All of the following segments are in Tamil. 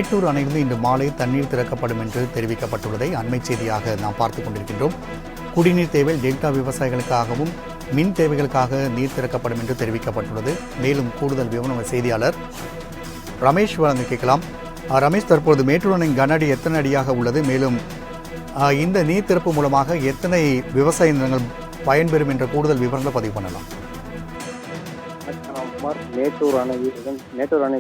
மேட்டூர் அணையிலிருந்து இன்று மாலை தண்ணீர் திறக்கப்படும் என்று தெரிவிக்கப்பட்டுள்ளதை அண்மை செய்தியாக நாம் பார்த்துக் கொண்டிருக்கின்றோம். குடிநீர் தேவையில் டெல்டா விவசாயிகளுக்காகவும் மின் தேவைகளுக்காக நீர் திறக்கப்படும் என்று தெரிவிக்கப்பட்டுள்ளது. மேலும் கூடுதல் விவரம் செய்தியாளர் ரமேஷ் வழங்க கேட்கலாம். ரமேஷ், தற்போது மேட்டூர் அணை கன அடி எத்தனை அடியாக உள்ளது? மேலும் இந்த நீர் திறப்பு மூலமாக எத்தனை விவசாய நிலங்கள் பயன்பெறும் என்ற கூடுதல் விவரங்களை பதிவு பண்ணலாம். மேட்டூர் அணை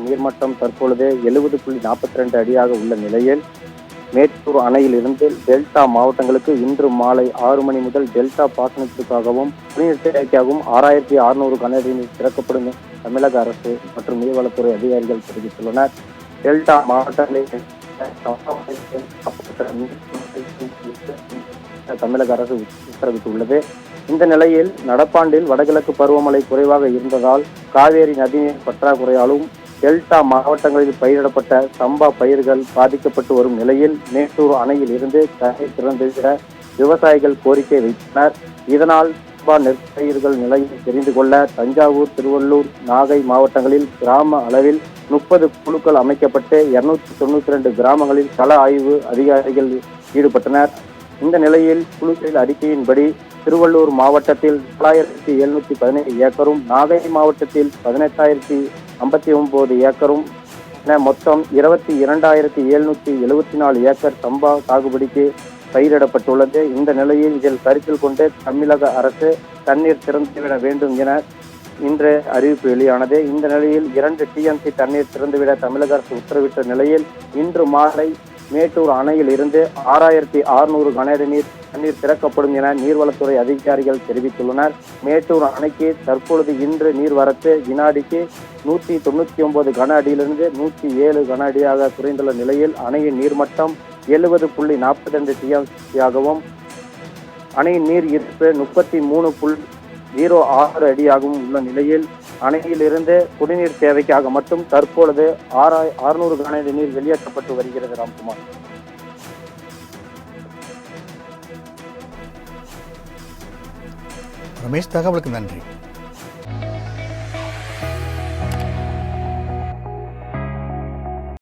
நீர்மட்டம் தற்பொழுது 70.42 அடியாக உள்ள நிலையில் மேட்டூர் அணையிலிருந்து டெல்டா மாவட்டங்களுக்கு இன்று மாலை 6 மணி முதல் டெல்டா பாசனத்திற்காகவும் குடிநீர் தேவைக்காகவும் 6600 கன அடி நீர் திறக்கப்படும் தமிழக அரசு மற்றும் நீர்வளத்துறை அதிகாரிகள் தெரிவித்துள்ளனர். டெல்டா மாவட்டங்களில் தமிழக அரசு உத்தரவிட்டுள்ளது. இந்த நிலையில் நடப்பாண்டில் வடகிழக்கு பருவமழை குறைவாக இருந்ததால் காவேரி நதிநீர் பற்றாக்குறையாலும் டெல்டா மாவட்டங்களில் பயிரிடப்பட்ட சம்பா பயிர்கள் பாதிக்கப்பட்டு வரும் நிலையில் மேட்டூர் அணையில் இருந்து தண்ணீர் திறந்துவிட விவசாயிகள் கோரிக்கை வைத்தனர். இதனால் சம்பா நெற்பயிர்கள் நிலையை தெரிந்து கொள்ள தஞ்சாவூர், திருவள்ளூர், நாகை மாவட்டங்களில் கிராம அளவில் 30 குழுக்கள் அமைக்கப்பட்டு 292 கிராமங்களில் கள ஆய்வு அதிகாரிகள் ஈடுபட்டனர். இந்த நிலையில் குழுக்களின் அறிக்கையின்படி திருவள்ளூர் மாவட்டத்தில் 4717 ஏக்கரும், நாகை மாவட்டத்தில் 18059 ஏக்கரும் என மொத்தம் 22774 ஏக்கர் சம்பா சாகுபடிக்கு பயிரிடப்பட்டுள்ளது. இந்த நிலையில் இதில் கருத்தில் கொண்டு தமிழக அரசு தண்ணீர் திறந்துவிட வேண்டும் என இன்று அறிவிப்பு வெளியானது. இந்த நிலையில் 2 TMC தண்ணீர் திறந்துவிட தமிழக அரசு உத்தரவிட்ட நிலையில் இன்று மாலை மேட்டூர் அணையில் இருந்து 6600 கன அடி தண்ணீர் திறக்கப்படும் என நீர்வளத்துறை அதிகாரிகள் தெரிவித்துள்ளனர். மேட்டூர் அணைக்கு தற்பொழுது இன்று நீர்வரத்து வினாடிக்கு 199 கன அடியிலிருந்து 107 கன அடியாக குறைந்துள்ள நிலையில் அணையின் நீர்மட்டம் 70.42 TMCயாகவும் அணையின் நீர் இருப்பு 33.06 அடியாகவும் உள்ள நிலையில் அணையிலிருந்து குடிநீர் தேவைக்காக மட்டும் தற்பொழுது 600 கன அடி நீர் வெளியேற்றப்பட்டு வருகிறது. ராம்குமார். ரமேஷ், தகவலுக்கு நன்றி.